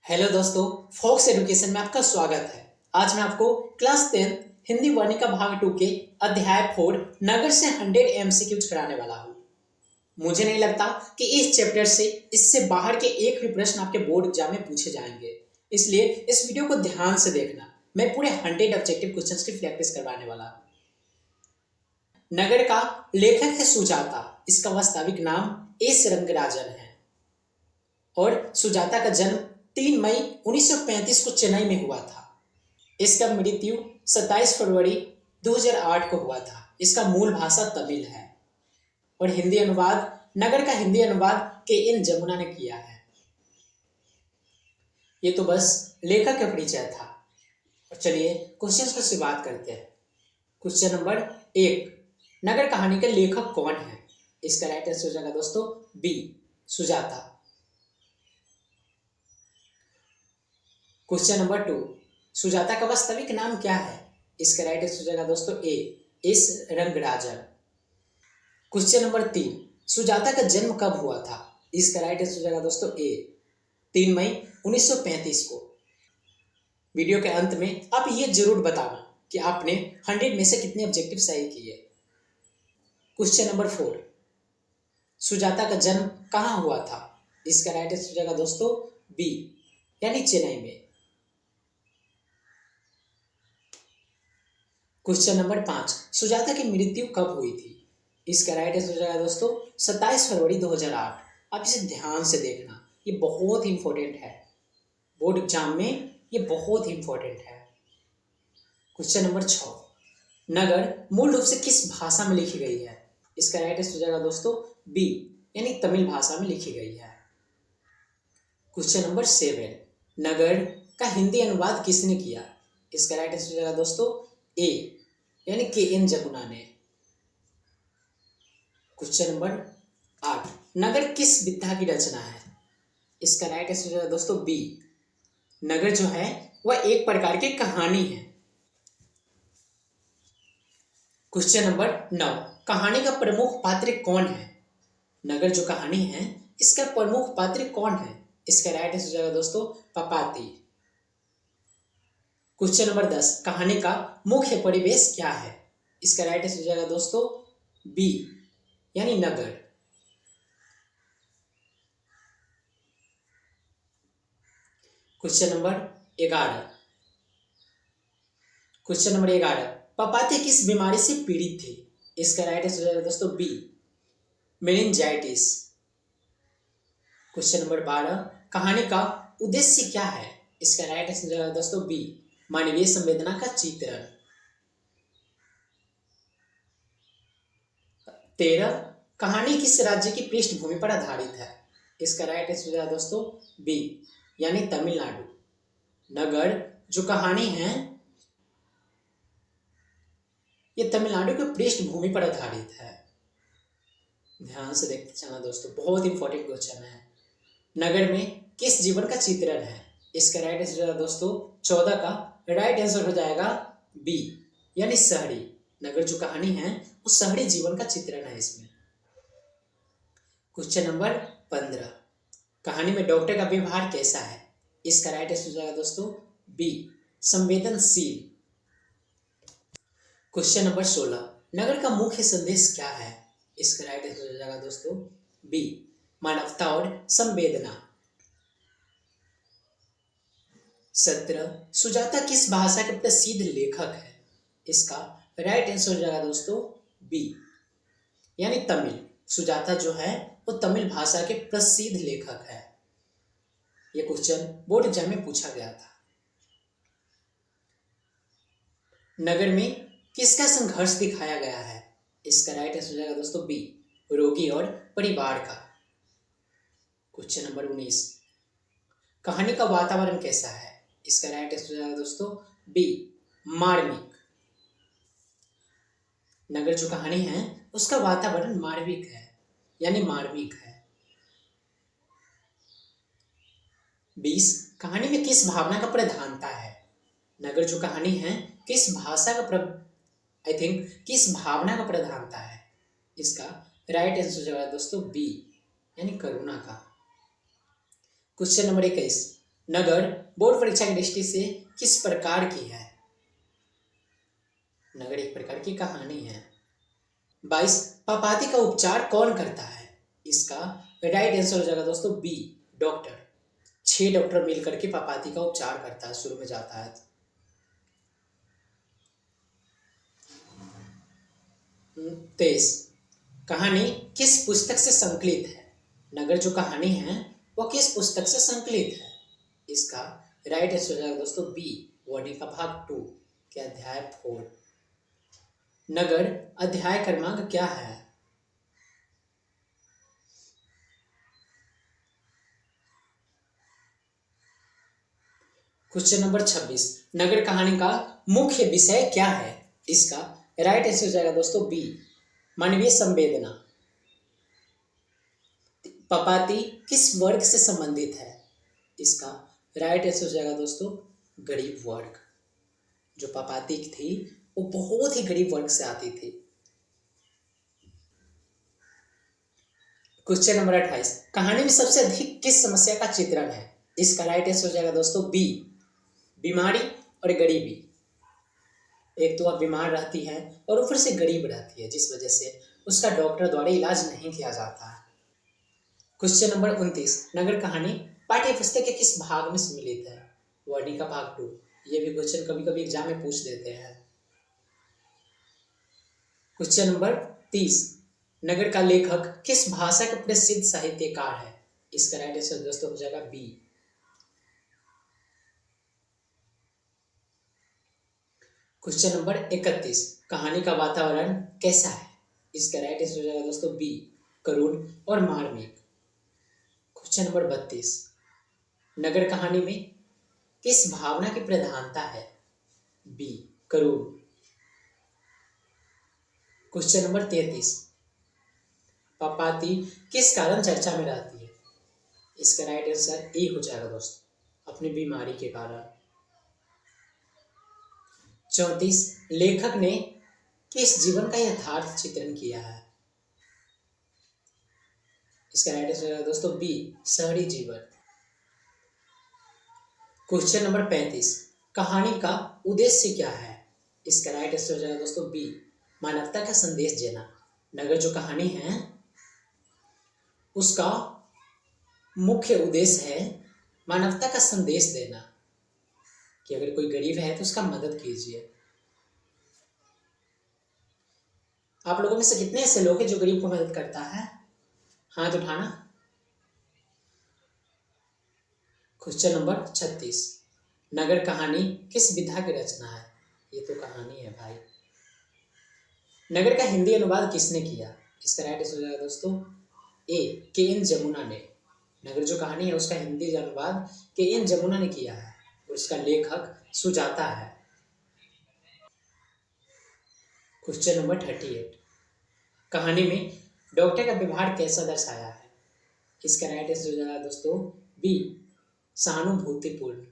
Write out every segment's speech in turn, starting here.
Hello दोस्तों, focus education में आपका स्वागत है। आज मैं आपको क्लास 10 हिंदी वर्णिका भाग 2 के अध्याय 4 नगर से 100 एमसीक्यूज कराने वाला हूँ। मुझे नहीं लगता कि इस चैप्टर से इससे बाहर के एक भी प्रश्न आपके बोर्ड एग्जाम में पूछे जाएंगे, इसलिए इस वीडियो को ध्यान से देखना। मैं पूरे 100 ऑब्जेक्टिव क्वेश्चंस की प्रैक्टिस करवाने वाला हूँ। नगर का लेखक है सुजाता। इसका वास्तविक नाम एस रंगराजन है और सुजाता का जन्म 3 मई 1935 को चेन्नई में हुआ था। इसका मृत्यु 27 फरवरी 2008 को हुआ था। इसका मूल भाषा तमिल है और हिंदी अनुवाद नगर का हिंदी अनुवाद के.एन. जमुना ने किया है। ये तो बस लेखक का परिचय था और चलिए क्वेश्चन को शुरुआत करते हैं। क्वेश्चन नंबर 1, नगर कहानी के लेखक कौन है? इसका राइट आंसर हो जाएगा दोस्तों B, Sujata. Question number 2, Sujata का वास्तविक नाम क्या है? इसका राइट आंसर हो जाएगा दोस्तों A, S Rangarajan. Question number 3, Sujata का जन्म कब हुआ था? इसका राइट आंसर हो जाएगा दोस्तों ए, 3 मई 1935 को। वीडियो के अंत में आप ये जरूर बताना कि आपने 100 में से कितने ऑब्जेक्टिव सही किए। क्वेश्चन नंबर 4, सुजाता का जन्म कहाँ हुआ था? इसका राइट आंसर हो जाएगा दोस्तों बी, यानी चेन्नई में। क्वेश्चन नंबर 5, सुजाता की मृत्यु कब हुई थी? इसका राइट आंसर हो जाएगा दोस्तों 27 फरवरी 2008। आप इसे ध्यान से देखना, ये बहुत इंपॉर्टेंट है। बोर्ड एग्जाम में ये बहुत इंपॉर्टेंट है। क्वेश्चन नंबर 6, नगर मूल रूप से किस भाषा में लिखी गई है? इसका राइट आंसर हो जाएगा दोस्तों बी, यानी तमिल भाषा में लिखी गई है। क्वेश्चन नंबर 7, नगर का हिंदी अनुवाद किसने किया? इसका राइट आंसर हो जाएगा दोस्तों ए, यानी के.एन. जमुना ने। क्वेश्चन नंबर 8, नगर किस विधा की रचना है? इसका राइट आंसर हो जाएगा दोस्तों बी, नगर जो है वह एक प्रकार की कहानी है। क्वेश्चन नंबर 9, कहानी का प्रमुख पात्र कौन है? नगर जो कहानी है इसका प्रमुख पात्र कौन है? इसका राइट आंसर हो जाएगा दोस्तों पपाती। क्वेश्चन नंबर 10, कहानी का मुख्य परिवेश क्या है? इसका राइट आंसर हो जाएगा दोस्तों बी, यानी नगर। क्वेश्चन नंबर 11, पपाती किस बीमारी से पीड़ित थी? इसका राइट आंसर हो जाएगा दोस्तों बी, मेनिंजाइटिस। क्वेश्चन नंबर 12, कहानी का उद्देश्य क्या है? इसका राइट आंसर हो जाएगा दोस्तों बी, मानवीय संवेदना का चित्रण। 13, कहानी किस राज्य की पृष्ठभूमि पर आधारित है? इसका राइट आंसर हो जाएगा दोस्तों बी, यानी तमिलनाडु। नगर जो कहानी है ये तमिलनाडु की पृष्ठभूमि पर आधारित है। ध्यान से देखते चलना दोस्तों, बहुत इंपॉर्टेंट क्वेश्चन है। नगर में किस जीवन का चित्रण है? इसका राइट आंसर हो जाएगा दोस्तों 14 का राइट आंसर हो जाएगा बी, यानी शहरी। नगर जो कहानी है वो शहरी जीवन का चित्रण है इसमें। क्वेश्चन नंबर 15, कहानी में डॉक्टर का व्यवहार कैसा है? इसका राइट आंसर हो जाएगा दोस्तों बी, संवेदनशील। क्वेश्चन नंबर 16, नगर का मुख्य संदेश क्या है? इसका राइट आंसर हो जाएगा दोस्तों बी, मानवता और संवेदना। 17, सुजाता किस भाषा के प्रसिद्ध लेखक है? इसका राइट आंसर हो जाएगा दोस्तों बी, यानी तमिल। सुजाता जो है वो तमिल भाषा के प्रसिद्ध लेखक है। यह क्वेश्चन बोर्ड एग्जाम में पूछा गया था। नगर में किसका संघर्ष दिखाया गया है? इसका राइट आंसर हो जाएगा दोस्तों बी, रोगी और परिवार का। क्वेश्चन नंबर 19, कहानी का वातावरण कैसा है? इसका राइट आंसर हो जाएगा दोस्तों बी, मार्मिक। नगर जो कहानी है उसका वातावरण मार्मिक है, यानी मार्मिक है। 20, कहानी में किस भावना का प्रधानता है? नगर जो कहानी है किस भाषा का किस भावना का प्रधानता है? इसका राइट आंसर हो जाएगा दोस्तों बी, यानी करुणा का। क्वेश्चन नंबर 21, नगर बोर्ड परीक्षा की दृष्टि से किस प्रकार की है? नगर एक प्रकार की कहानी है। 22 पापाती का उपचार कौन करता है? इसका राइट आंसर हो जाएगा दोस्तों बी, डॉक्टर। 6 डॉक्टर मिलकर के पापाती का उपचार करता है, शुरू में जाता है। 23 कहानी किस पुस्तक से संकलित है? नगर जो कहानी है वो किस पुस्तक से संकलित है? इसका राइट आंसर हो जाएगा दोस्तों बी, वाणी का भाग 2 के अध्याय 4। नगर अध्याय क्रमांक क्या है? क्वेश्चन नंबर 26 नगर कहानी का मुख्य विषय क्या है? इसका राइट आंसर हो जाएगा दोस्तों बी, मानवीय संवेदना। पपाती किस वर्ग से संबंधित है? इसका राइट आंसर हो जाएगा दोस्तों गरीब वर्ग। जो पपाती थी वो बहुत ही गरीब वर्ग से आती थी। क्वेश्चन नंबर 28 कहानी में सबसे अधिक किस समस्या का चित्रण है? इसका राइट आंसर हो जाएगा दोस्तों बी, बीमारी और गरीबी। एक तो वह बीमार रहती है और ऊपर से गरीब रहती है, जिस वजह से उसका डॉक्टर द्वारा इलाज नहीं किया जाता है। क्वेश्चन नंबर 29 नगर कहानी पाठ्य पुस्तक के किस भाग में सम्मिलित है? वर्णी का भाग 2। ये भी क्वेश्चन कभी कभी एग्जाम में पूछ देते हैं। क्वेश्चन नंबर 30 नगर का लेखक किस भाषा का प्रसिद्ध साहित्यकार है? इसका राइट आंसर दोस्तों हो जाएगा बी। क्वेश्चन नंबर 31 कहानी का वातावरण कैसा है? इसका राइट आंसर हो जाएगा दोस्तों बी, करुण और मार्मिक। क्वेश्चन नंबर 32 नगर कहानी में किस भावना की प्रधानता है? बी, करुण। क्वेश्चन नंबर 33 पापाती किस कारण चर्चा में रहती है? इसका राइट आंसर ए हो जाएगा दोस्तों, अपनी बीमारी के कारण। 34 लेखक ने किस जीवन का यथार्थ चित्रण किया है? इसका राइट आंसर है दोस्तों बी, शहरी जीवन। क्वेश्चन नंबर 35 कहानी का उद्देश्य क्या है? इसका राइट आंसर हो जाएगा दोस्तों बी, मानवता का संदेश देना। नगर जो कहानी है उसका मुख्य उद्देश्य है मानवता का संदेश देना कि अगर कोई गरीब है तो उसका मदद कीजिए। आप लोगों में से कितने ऐसे लोग हैं जो गरीब को मदद करता है? हाथ उठाना। क्वेश्चन नंबर 36 नगर कहानी किस विधा की रचना है? ये तो कहानी है भाई। नगर का हिंदी अनुवाद किसने किया? इसका राइट आंसर हो जाएगा दोस्तों ए, के एन जमुना ने। नगर जो कहानी है उसका हिंदी अनुवाद के एन जमुना ने किया है और इसका लेखक सुजाता है। क्वेश्चन नंबर 38 कहानी में डॉक्टर का व्यवहार कैसा दर्शाया है? इसका राइट आंसर हो जाएगा दोस्तों बी, सहानुभूतिपूर्ण।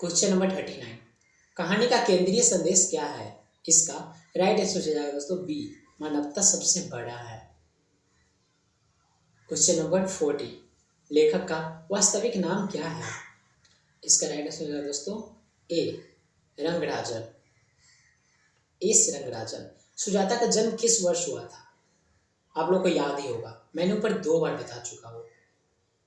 क्वेश्चन नंबर 39 कहानी का केंद्रीय संदेश क्या है? इसका राइट आंसर हो जाएगा दोस्तों बी, मानवता सबसे बड़ा है। क्वेश्चन नंबर 40 लेखक का वास्तविक नाम क्या है? इसका राइट आंसर हो जाएगा दोस्तों ए, रंगराजन, एस रंगराजन। सुजाता का जन्म किस वर्ष हुआ था? आप लोग को याद ही होगा, मैंने ऊपर 2 बार बता चुका हूँ।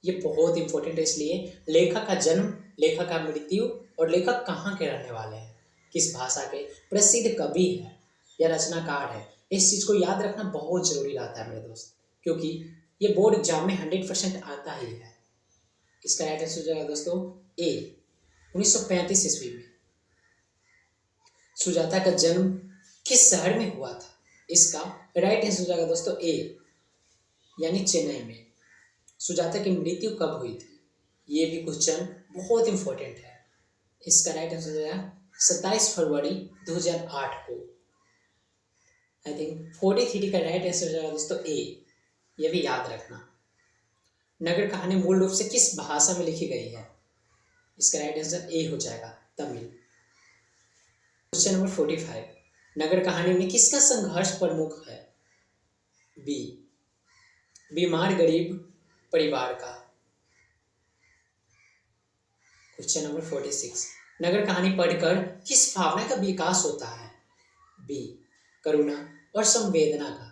ये बहुत इंपॉर्टेंट है, इसलिए लेखक का जन्म, लेखक का मृत्यु और लेखक कहाँ के रहने वाले हैं, किस भाषा के प्रसिद्ध कवि है या रचनाकार है, इस चीज़ को याद रखना बहुत जरूरी रहता है मेरे दोस्त, क्योंकि ये बोर्ड एग्जाम में 100% आता ही है। इसका राइट आंसर हो जाएगा दोस्तों ए, 1935 ईस्वी में। सुजाता का जन्म किस शहर में हुआ था? इसका राइट आंसर हो जाएगा दोस्तों ए, यानी चेन्नई में। सुजाता की मृत्यु कब हुई थी? ये भी क्वेश्चन बहुत इंपॉर्टेंट है। इसका राइट आंसर हो जाएगा 27 फरवरी 2008 को। आई थिंक 43 का राइट आंसर हो जाएगा दोस्तों ए, ये भी याद रखना। नगर कहानी मूल रूप से किस भाषा में लिखी गई है? इसका राइट आंसर ए हो जाएगा, तमिल। क्वेश्चन नंबर 45 नगर कहानी में किसका संघर्ष प्रमुख है? बी, बीमार गरीब परिवार का। क्वेश्चन नंबर 46, नगर कहानी पढ़कर किस भावना का विकास होता है? बी, करुणा और संवेदना का।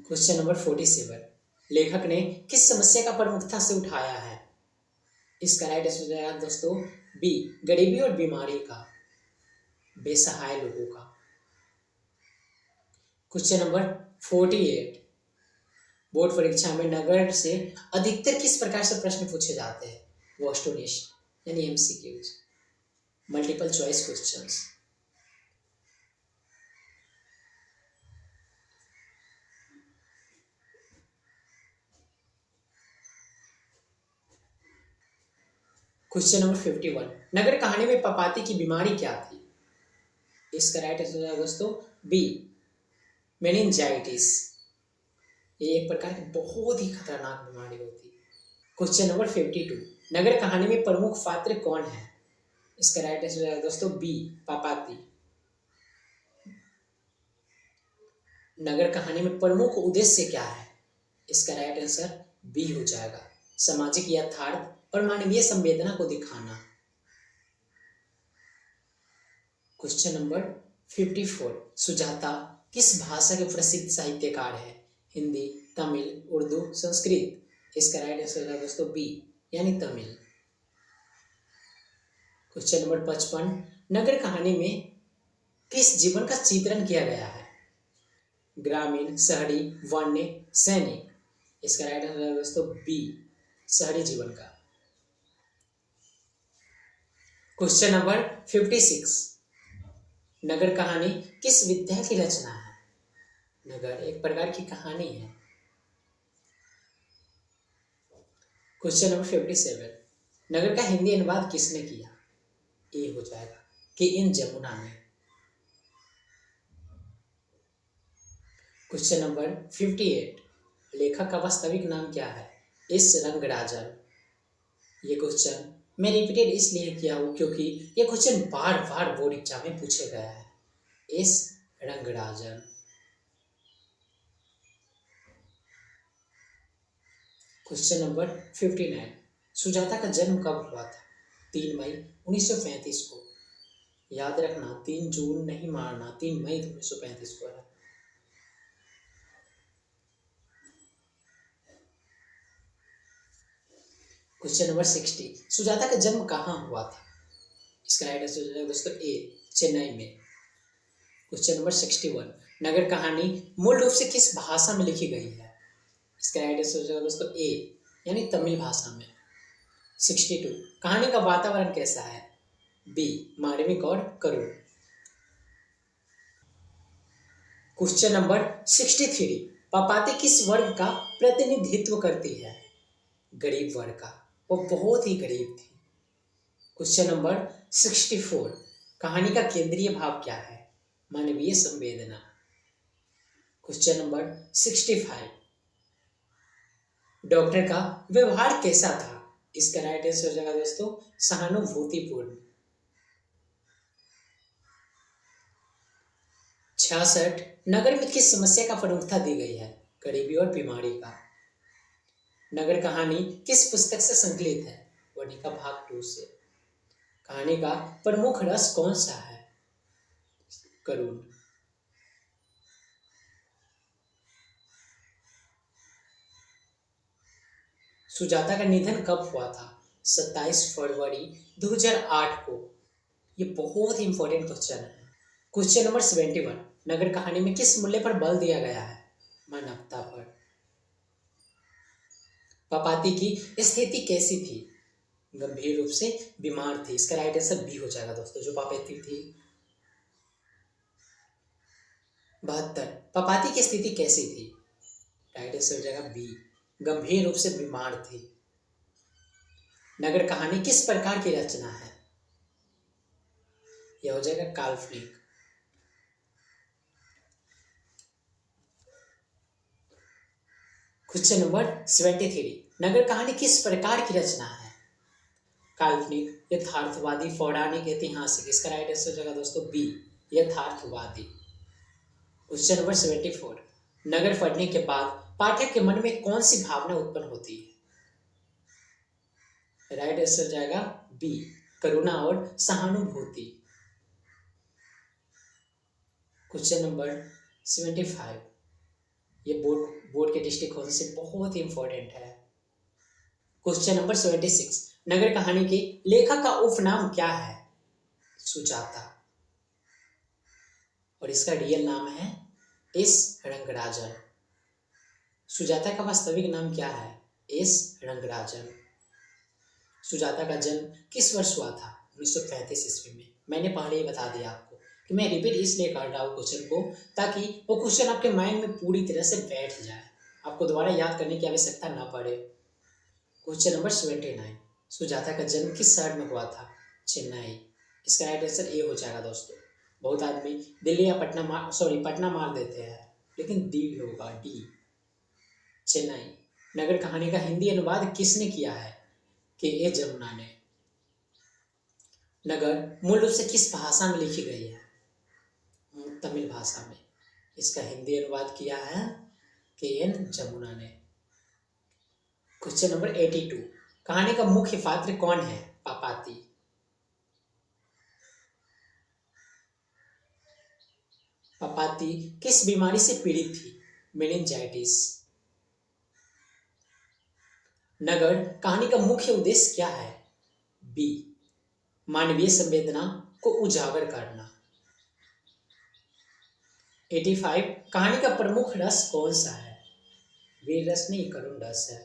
क्वेश्चन नंबर 47, लेखक ने किस समस्या का प्रमुखता से उठाया है? इसका राइट आंसर हो जाएगा दोस्तों बी, गरीबी और बीमारी का, बेसहाय लोगों का। क्वेश्चन नंबर 48, बोर्ड परीक्षा में नगर से अधिकतर किस प्रकार से प्रश्न पूछे जाते हैं? वस्तुनिष्ठ यानी MCQs, multiple choice questions. Question number 51, नगर कहानी में पपाती की बीमारी क्या थी? इसका राइट आंसर है दोस्तों बी, मेनिंजाइटिस। ये एक प्रकार की बहुत ही खतरनाक बीमारी होती है। क्वेश्चन नंबर 52, नगर कहानी में प्रमुख पात्र कौन है? इसका राइट आंसर है दोस्तों बी, पपाती। नगर कहानी में प्रमुख उद्देश्य क्या है? इसका राइट आंसर बी हो जाएगा, सामाजिक यथार्थ और मानवीय संवेदना को दिखाना। क्वेश्चन नंबर 54, सुजाता किस भाषा के प्रसिद्ध साहित्यकार है? हिंदी, तमिल, उर्दू, संस्कृत। इसका राइट आंसर है दोस्तों बी, यानी तमिल। क्वेश्चन नंबर 55, नगर कहानी में किस जीवन का चित्रण किया गया है? ग्रामीण, शहरी, वन्य, सैनिक। इसका राइट आंसर है दोस्तों बी, शहरी जीवन का। क्वेश्चन नंबर 56, नगर कहानी किस विधा की रचना है? नगर एक प्रकार की कहानी है। क्वेश्चन नंबर 57, नगर का हिंदी अनुवाद किसने किया? ए हो जाएगा कि इन जमुना ने। क्वेश्चन नंबर 58, लेखक का वास्तविक नाम क्या है? एस रंगराजन। ये क्वेश्चन मैं रिपीटेड इसलिए किया हूँ क्योंकि ये क्वेश्चन बार बार बोर्ड एग्जाम में पूछे गया है। S Rangarajan. Question number 59, Sujata का जन्म कब हुआ था? 3 मई 1935 को। याद रखना 3 जून नहीं मारना, 3 मई 1935 को है। क्वेश्चन नंबर 60, सुजाता का जन्म कहाँ हुआ था? इसका राइट आंसर है दोस्तों ए, चेन्नई में। क्वेश्चन नंबर 61, नगर कहानी मूल रूप से किस भाषा में लिखी गई है? इसका राइट आंसर है दोस्तों ए, यानी तमिल भाषा में। 62, कहानी का वातावरण कैसा है? बी, मार्मिक और करुण। क्वेश्चन नंबर 63, पपाती किस वर्ग का प्रतिनिधित्व करती है? गरीब वर्ग का, वो बहुत ही गरीब थी। क्वेश्चन नंबर 64, कहानी का केंद्रीय भाव क्या है? मानवीय संवेदना। क्वेश्चन नंबर 65, डॉक्टर का व्यवहार कैसा था? इसका राइट आंसर हो जाएगा दोस्तों सहानुभूतिपूर्ण। 66, नगर में किस समस्या का प्रमुखता दी गई है? गरीबी और बीमारी का। नगर कहानी किस पुस्तक से संकलित है? वर्णिका भाग 2 से। कहानी का प्रमुख रस कौन सा है? करुण। सुजाता का निधन कब हुआ था? 27 फरवरी 2008 को। ये बहुत ही इंपॉर्टेंट क्वेश्चन है। क्वेश्चन नंबर 71, नगर कहानी में किस मूल्य पर बल दिया गया है? मानवता पर। पपाती की स्थिति कैसी थी? गंभीर रूप से बीमार थी। इसका राइट आंसर बी हो जाएगा दोस्तों, जो पपाती थी। 72, पपाती की स्थिति कैसी थी? राइट आंसर हो जाएगा बी, गंभीर रूप से बीमार थी। नगर कहानी किस प्रकार की रचना है? यह हो जाएगा काल्पनिक। क्वेश्चन नंबर 73, नगर कहानी किस प्रकार की रचना है? काल्पनिक, यथार्थवादी, पौराणिक, ऐतिहासिक। इसका राइट आंसर हो जाएगा दोस्तों बी, यथार्थवादी। क्वेश्चन नंबर 74, नगर पढ़ने के बाद पाठक के मन में कौन सी भावना उत्पन्न होती है? राइट आंसर जाएगा बी, करुणा और सहानुभूति। क्वेश्चन नंबर 75, ये बोर्ड के दृष्टिकोण से बहुत ही इंपॉर्टेंट है। क्वेश्चन नंबर 76, नगर कहानी के लेखक का उपनाम क्या है? सुजाता, और इसका रियल नाम है एस रंगराजन। सुजाता का वास्तविक नाम क्या है? एस रंगराजन। सुजाता का जन्म किस वर्ष हुआ था? 1935 ईस्वी में। मैंने पहले ही बता दिया आपको कि मैं रिपीट इसलिए कर रहा हूँ क्वेश्चन को ताकि वो क्वेश्चन आपके माइंड में पूरी तरह से बैठ जाए, आपको दोबारा याद करने की आवश्यकता ना पड़े। क्वेश्चन नंबर 79, सुजाता का जन्म किस शहर में हुआ था? चेन्नई। इसका राइट आंसर ए हो जाएगा दोस्तों। बहुत आदमी दिल्ली या पटना मार देते हैं, लेकिन डी होगा, डी, चेन्नई। नगर कहानी का हिंदी अनुवाद किसने किया है? के ए जमुना ने। नगर मूल रूप से किस भाषा में लिखी गई है? तमिल भाषा में। इसका हिंदी अनुवाद किया है के एन जमुना ने। क्वेश्चन नंबर 82, कहानी का मुख्य पात्र कौन है? पापाती। पापाती किस बीमारी से पीड़ित थी? मेनिंजाइटिस। नगर कहानी का मुख्य उद्देश्य क्या है? बी, मानवीय संवेदना को उजागर करना। 85, कहानी का प्रमुख रस कौन सा है? वीर रस नहीं, करुण रस है।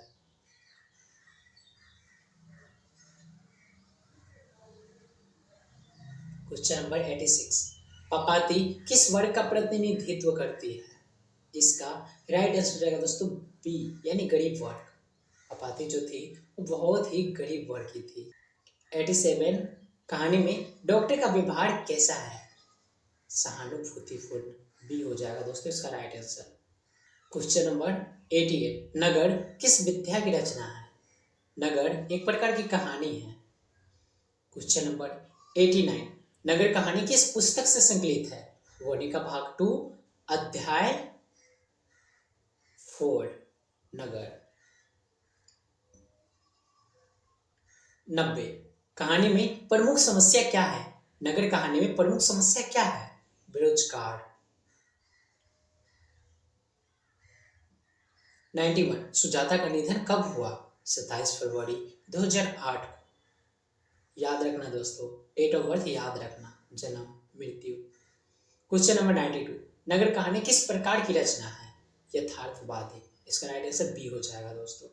क्वेश्चन नंबर 86, पापाती किस वर्ग का प्रतिनिधित्व करती है? इसका राइट आंसर हो जाएगा दोस्तों बी, यानी गरीब वर्ग। पापाती जो थी वो बहुत ही गरीब वर्ग की थी। 87, कहानी में डॉक्टर का व्यवहार कैसा है? सहानुभूतिपूर्ण। बी हो जाएगा दोस्तों इसका राइट आंसर। क्वेश्चन नंबर 88, नगर किस विद्या की रचना है? नगर एक प्रकार की कहानी है। क्वेश्चन नंबर 89, नगर कहानी किस पुस्तक से संकलित है? वर्णिका भाग 2 अध्याय 4, नगर। 90, कहानी में प्रमुख समस्या क्या है? नगर कहानी में प्रमुख समस्या क्या है? बेरोजगार। 91, सुजाता का निधन कब हुआ? 27 फरवरी 2008 को। याद रखना दोस्तों, डेट ऑफ बर्थ याद रखना, जन्म मृत्यु। क्वेश्चन नंबर 92, नगर कहानी किस प्रकार की रचना है? यथार्थवादी। इसका राइट आंसर बी हो जाएगा दोस्तों।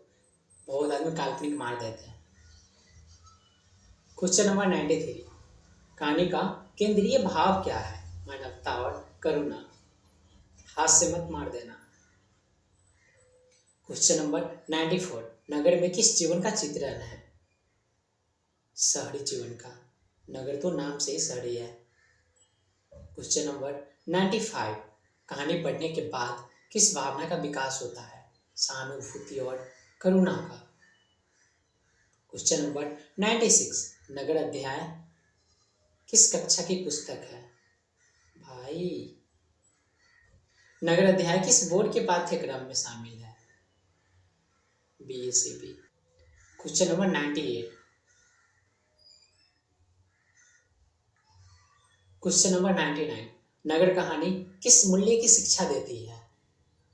बहुत आदमी काल्पनिक मार देते हैं। क्वेश्चन नंबर 93, कहानी का केंद्रीय भाव क्या है? मानवता और करुणा। हाथ से मत मार देना। क्वेश्चन नंबर 94, नगर में किस जीवन का चित्रण है? शहरी जीवन का। नगर तो नाम से ही शहरी है। क्वेश्चन नंबर 95, कहानी पढ़ने के बाद किस भावना का विकास होता है? सहानुभूति और करुणा का। क्वेश्चन नंबर 96, नगर अध्याय किस कक्षा की पुस्तक है? भाई, नगर अध्याय किस बोर्ड के पाठ्यक्रम में शामिल है? BACB। Question number 98, question number 99, नगर कहानी किस मूल्य की शिक्षा देती है?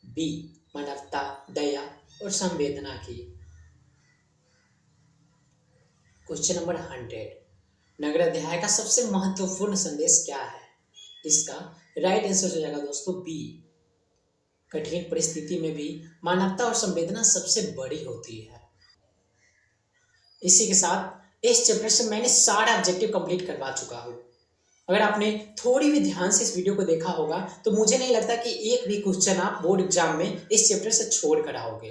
बी, मानवता, दया और संवेदना की। क्वेश्चन नंबर 100, नगर अध्याय का सबसे महत्वपूर्ण संदेश क्या है? इसका राइट आंसर हो जाएगा दोस्तों बी, कठिन परिस्थिति में भी मानवता और संवेदना सबसे बड़ी होती है। इसी के साथ इस चैप्टर से मैंने सारा ऑब्जेक्टिव कंप्लीट करवा चुका हूँ। अगर आपने थोड़ी भी ध्यान से इस वीडियो को देखा होगा तो मुझे नहीं लगता कि एक भी क्वेश्चन आप बोर्ड एग्जाम में इस चैप्टर से छोड़ कर आओगे।